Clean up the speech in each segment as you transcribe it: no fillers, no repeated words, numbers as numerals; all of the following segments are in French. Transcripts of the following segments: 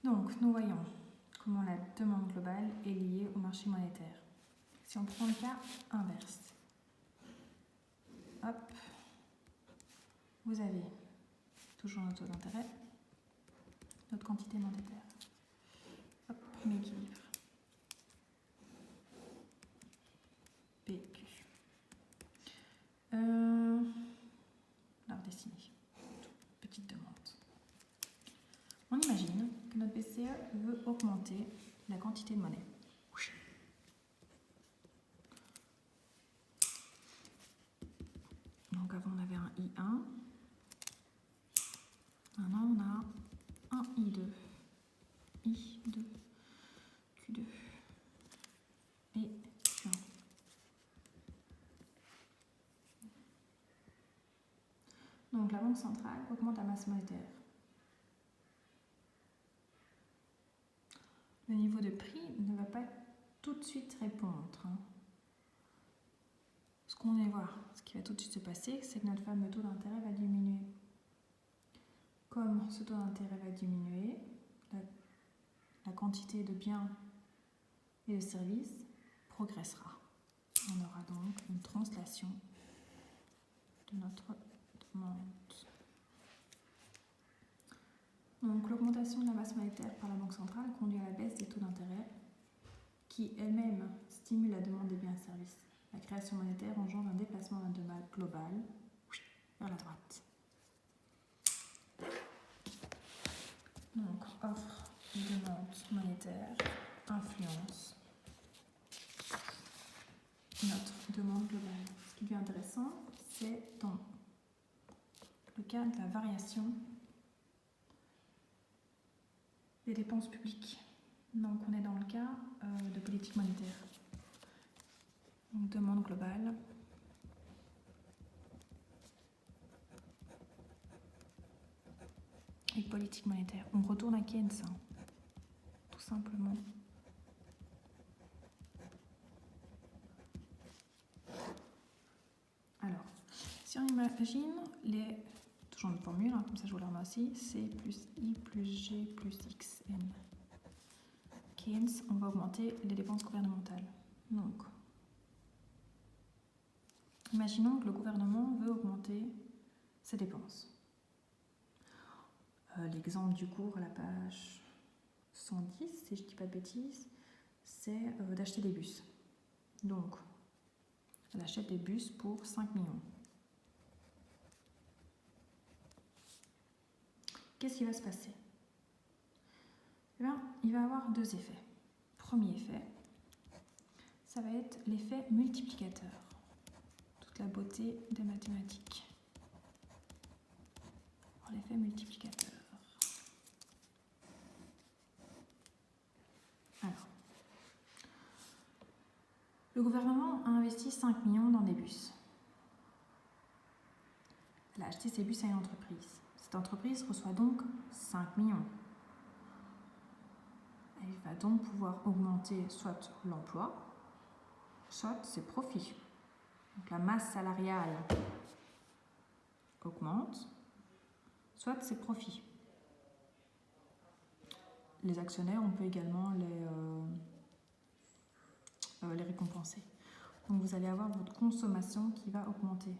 Donc, nous voyons comment la demande globale est liée au marché monétaire. Si on prend le cas inverse, hop, vous avez toujours notre taux d'intérêt, notre quantité monétaire. Hop, premier équilibre. PQ. L'heure destinée. Petite demande. On imagine que notre BCE veut augmenter la quantité de monnaie. Donc avant on avait un I1. Maintenant on a un I2. I2. Q2. Et Q1. Donc la Banque centrale augmente la masse monétaire. Le niveau de prix ne va pas tout de suite répondre. Ce qu'on va voir, ce qui va tout de suite se passer, c'est que notre fameux taux d'intérêt va diminuer. Comme ce taux d'intérêt va diminuer, la quantité de biens et de services progressera. On aura donc une translation de notre demande. Donc l'augmentation de la masse monétaire par la Banque centrale conduit à la baisse des taux d'intérêt qui elle-même stimule la demande des biens et services. La création monétaire engendre un déplacement de demande globale vers la droite. Donc offre et demande monétaire influence notre demande globale. Ce qui devient intéressant, c'est dans le cas de la variation des dépenses publiques. Donc on est dans le cas de politique monétaire. Donc demande globale. Et politique monétaire. On retourne à Keynes, tout simplement. Alors, si on imagine toujours une formule, comme ça je vous la remets aussi, C plus I plus G plus XN. Keynes, on va augmenter les dépenses gouvernementales. Donc, imaginons que le gouvernement veut augmenter ses dépenses. L'exemple du cours à la page 110, si je ne dis pas de bêtises, c'est d'acheter des bus. Donc, elle achète des bus pour 5 millions. Qu'est-ce qui va se passer? Eh bien, il va y avoir deux effets. Premier effet, ça va être l'effet multiplicateur. Toute la beauté des mathématiques. L'effet multiplicateur. Alors, le gouvernement a investi 5 millions dans des bus. Elle a acheté ces bus à une entreprise. Cette entreprise reçoit donc 5 millions. Elle va donc pouvoir augmenter soit l'emploi, soit ses profits. Donc la masse salariale augmente, soit ses profits. Les actionnaires, on peut également les récompenser. Donc vous allez avoir votre consommation qui va augmenter.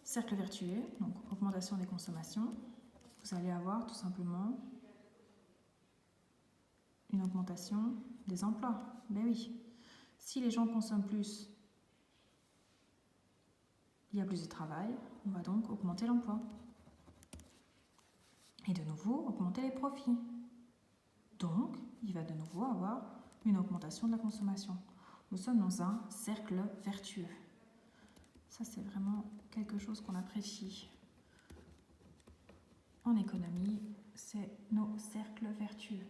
Cercle vertueux, donc augmentation des consommations. Vous allez avoir tout simplement une augmentation des emplois. Ben oui, si les gens consomment plus, il y a plus de travail, on va donc augmenter l'emploi. Et de nouveau, augmenter les profits. Donc, il va de nouveau avoir une augmentation de la consommation. Nous sommes dans un cercle vertueux. Ça, c'est vraiment quelque chose qu'on apprécie en économie, c'est nos cercles vertueux.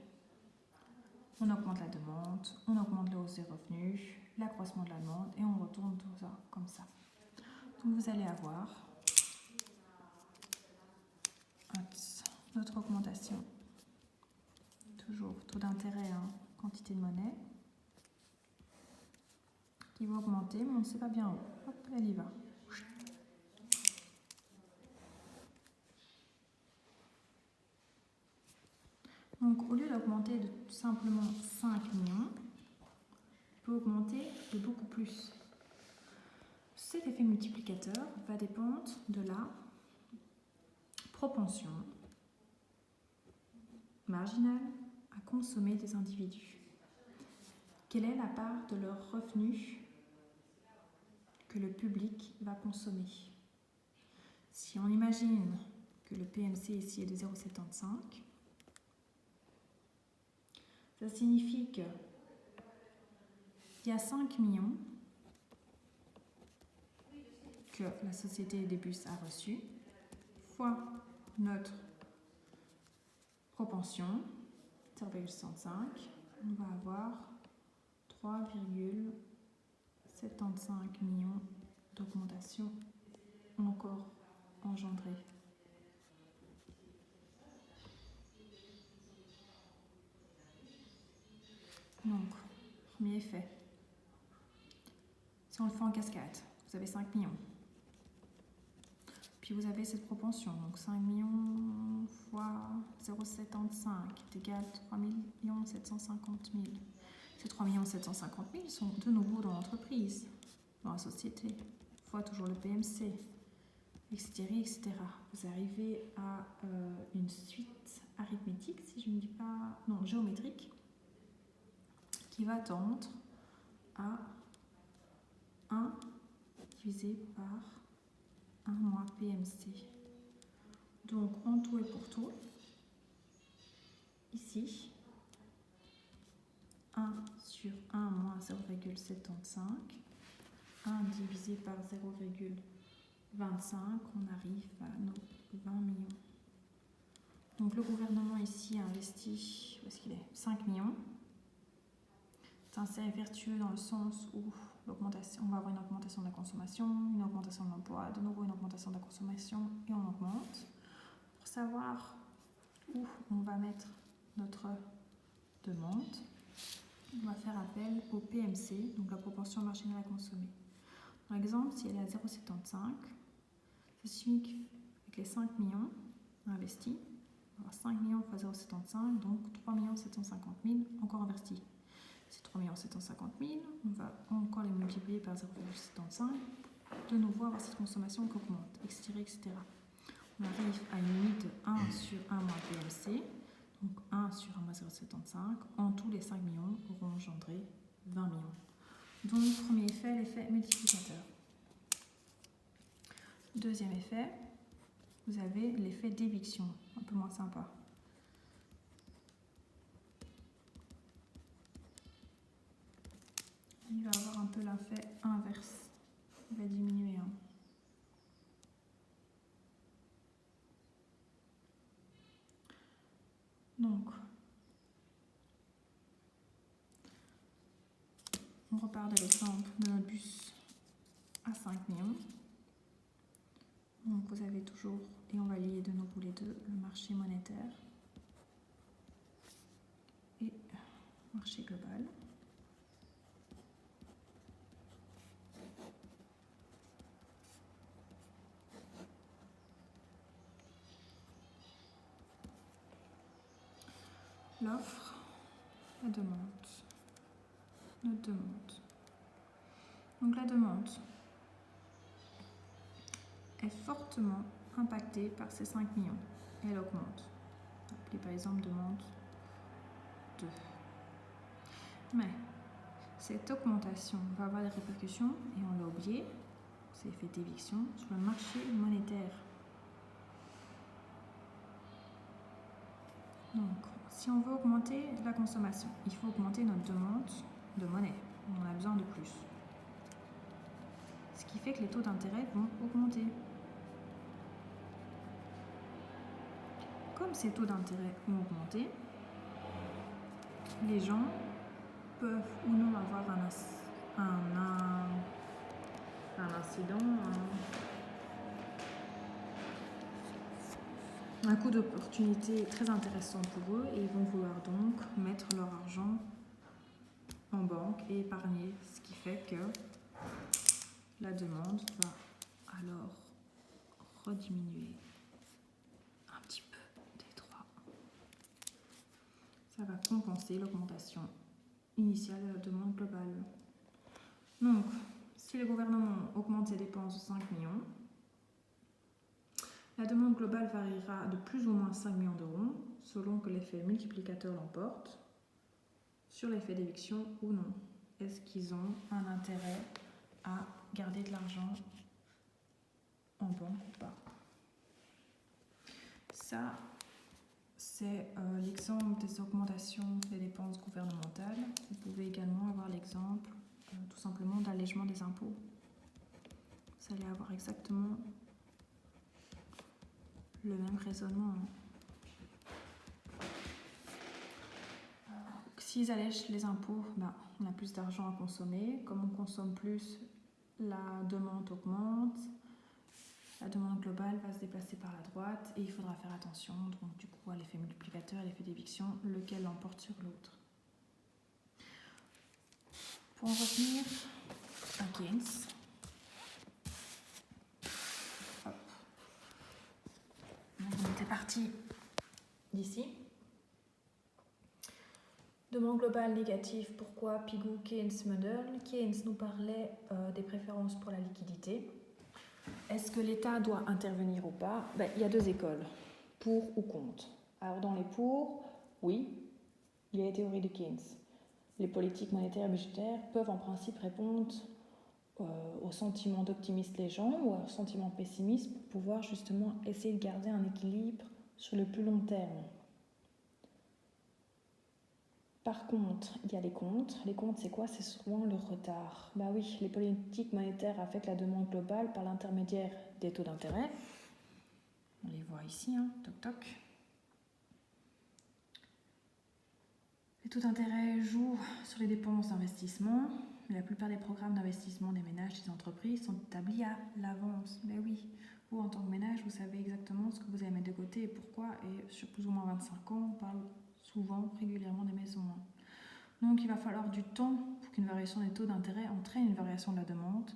On augmente la demande, on augmente la hausse des revenus, l'accroissement de la demande et on retourne tout ça comme ça. Donc vous allez avoir notre augmentation, toujours taux d'intérêt, quantité de monnaie, qui va augmenter, mais on ne sait pas bien où. Hop, elle y va. Donc au lieu d'augmenter de simplement 5 millions, on peut augmenter de beaucoup plus. Cet effet multiplicateur va dépendre de la propension marginale à consommer des individus. Quelle est la part de leurs revenus que le public va consommer? Si on imagine que le PMC ici est de 0,75, ça signifie qu'il y a 5 millions que la société des bus a reçu, fois notre propension, 0,65, on va avoir 3,75 millions d'augmentation encore engendrée. Donc, premier effet. Si on le fait en cascade, vous avez 5 millions. Puis vous avez cette propension, donc 5 millions fois 0,75 est égal à 3 750 000. Ces 3 750 000 sont de nouveau dans l'entreprise, dans la société, fois toujours le PMC, etc., etc. Vous arrivez à une suite arithmétique, si je ne dis pas... non, géométrique, qui va tendre à 1 divisé par 1 moins PMC. Donc, en tout et pour tout, ici, 1 sur 1 moins 0,75, 1 divisé par 0,25, on arrive à nos 20 millions. Donc, le gouvernement ici a investi, où est-ce qu'il est, 5 millions. C'est assez vertueux dans le sens où l'augmentation, on va avoir une augmentation de la consommation, une augmentation de l'emploi, de nouveau une augmentation de la consommation, et on augmente. Pour savoir où on va mettre notre demande, on va faire appel au PMC, donc la proportion marginale à consommer. Par exemple, si elle est à 0,75, ça signifie qu'avec les 5 millions investis, on va avoir 5 millions fois 0,75, donc 3 750 000 encore investis. Ces 3 750 000, on va encore les multiplier par 0,75, de nouveau avoir cette consommation qui augmente, etc., etc. On arrive à une limite de 1 sur 1 moins PMC, donc 1 sur 1 moins 0,75. En tout, les 5 millions auront engendré 20 millions. Donc, premier effet, l'effet multiplicateur. Deuxième effet, vous avez l'effet d'éviction, un peu moins sympa. Il va avoir un peu l'effet inverse. Il va diminuer. Donc, on repart de l'exemple de notre bus à 5 millions. Donc, vous avez toujours, et on va lier de nouveau les deux, le marché monétaire et marché global. L'offre, la demande, notre demande. Donc la demande est fortement impactée par ces 5 millions. Elle augmente. Appelez par exemple demande 2. Mais cette augmentation va avoir des répercussions, et on l'a oublié, c'est l'effet d'éviction, sur le marché monétaire. Donc, si on veut augmenter la consommation, il faut augmenter notre demande de monnaie. On en a besoin de plus. Ce qui fait que les taux d'intérêt vont augmenter. Comme ces taux d'intérêt ont augmenté, les gens peuvent ou non avoir un incident, un coût d'opportunité très intéressant pour eux, et ils vont vouloir donc mettre leur argent en banque et épargner, ce qui fait que la demande va alors rediminuer un petit peu des 3. ça va compenser l'augmentation initiale de la demande globale. Donc, si le gouvernement augmente ses dépenses de 5 millions, la demande globale variera de plus ou moins 5 millions d'euros, selon que l'effet multiplicateur l'emporte sur l'effet d'éviction ou non. Est-ce qu'ils ont un intérêt à garder de l'argent en banque ou pas? Ça, c'est l'exemple des augmentations des dépenses gouvernementales. Vous pouvez également avoir l'exemple tout simplement d'allègement des impôts. Vous allez avoir exactement le même raisonnement. S'ils allègent les impôts, on a plus d'argent à consommer. Comme on consomme plus, la demande augmente. La demande globale va se déplacer par la droite et il faudra faire attention donc, du coup à l'effet multiplicateur et l'effet d'éviction, lequel l'emporte sur l'autre. Pour en revenir à Keynes, on était parti d'ici. Demande globale négative, pourquoi Pigou, Keynes, Mundell. Keynes nous parlait des préférences pour la liquidité. Est-ce que l'État doit intervenir ou pas? Il y a deux écoles, pour ou contre. Alors dans les pour, oui, il y a les théories de Keynes. Les politiques monétaires et budgétaires peuvent en principe répondre au sentiment d'optimisme des gens ou au sentiment de pessimisme pour pouvoir justement essayer de garder un équilibre sur le plus long terme. Par contre, il y a les contre. Les contre, c'est quoi? C'est souvent le retard. Oui, les politiques monétaires affectent la demande globale par l'intermédiaire des taux d'intérêt. On les voit ici, toc toc. Les taux d'intérêt jouent sur les dépenses d'investissement, mais la plupart des programmes d'investissement des ménages et des entreprises sont établis à l'avance. Mais oui, vous en tant que ménage, vous savez exactement ce que vous allez mettre de côté et pourquoi. Et sur plus ou moins 25 ans, on parle souvent, régulièrement des maisons. Donc il va falloir du temps pour qu'une variation des taux d'intérêt entraîne une variation de la demande,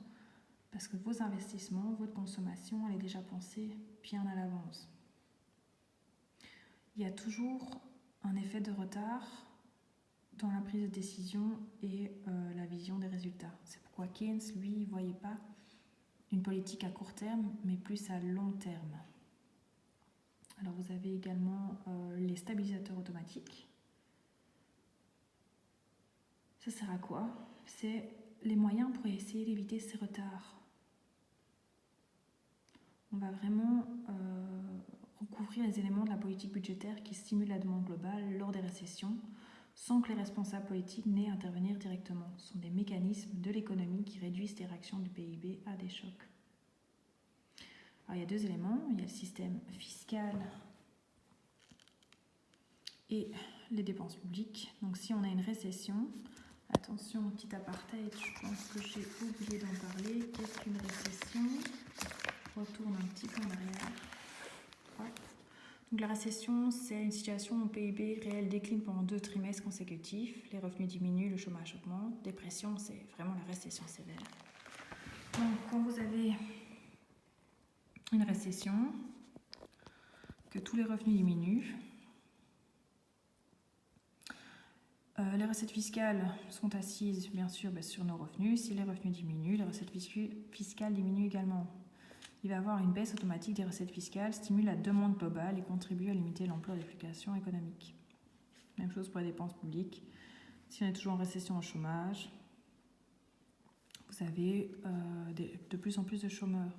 parce que vos investissements, votre consommation, elle est déjà pensée bien à l'avance. Il y a toujours un effet de retard dans la prise de décision et la vision des résultats. C'est pourquoi Keynes, lui, ne voyait pas une politique à court terme, mais plus à long terme. Alors vous avez également les stabilisateurs automatiques. Ça sert à quoi? C'est les moyens pour essayer d'éviter ces retards. On va vraiment recouvrir les éléments de la politique budgétaire qui stimulent la demande globale lors des récessions, sans que les responsables politiques n'aient à intervenir directement. Ce sont des mécanismes de l'économie qui réduisent les réactions du PIB à des chocs. Alors, il y a deux éléments. Il y a le système fiscal et les dépenses publiques. Donc si on a une récession, attention, petit apartheid, je pense que j'ai oublié d'en parler. Qu'est-ce qu'une récession? Retourne un petit peu en arrière. Ouais. Donc la récession, c'est une situation où le PIB réel décline pendant 2 trimestres consécutifs. Les revenus diminuent, le chômage augmente. Dépression, c'est vraiment la récession sévère. Donc quand vous avez une récession, que tous les revenus diminuent, les recettes fiscales sont assises bien sûr sur nos revenus. Si les revenus diminuent, les recettes fiscales diminuent également. Il va y avoir une baisse automatique des recettes fiscales, stimule la demande globale et contribue à limiter l'ampleur des fluctuations économiques. Même chose pour les dépenses publiques. Si on est toujours en récession au chômage, vous avez de plus en plus de chômeurs.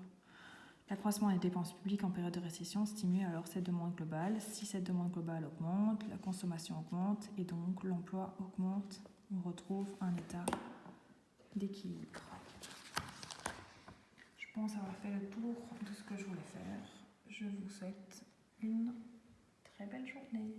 L'accroissement des dépenses publiques en période de récession stimule alors cette demande globale. Si cette demande globale augmente, la consommation augmente et donc l'emploi augmente. On retrouve un état d'équilibre. Je pense avoir fait le tour de ce que je voulais faire. Je vous souhaite une très belle journée.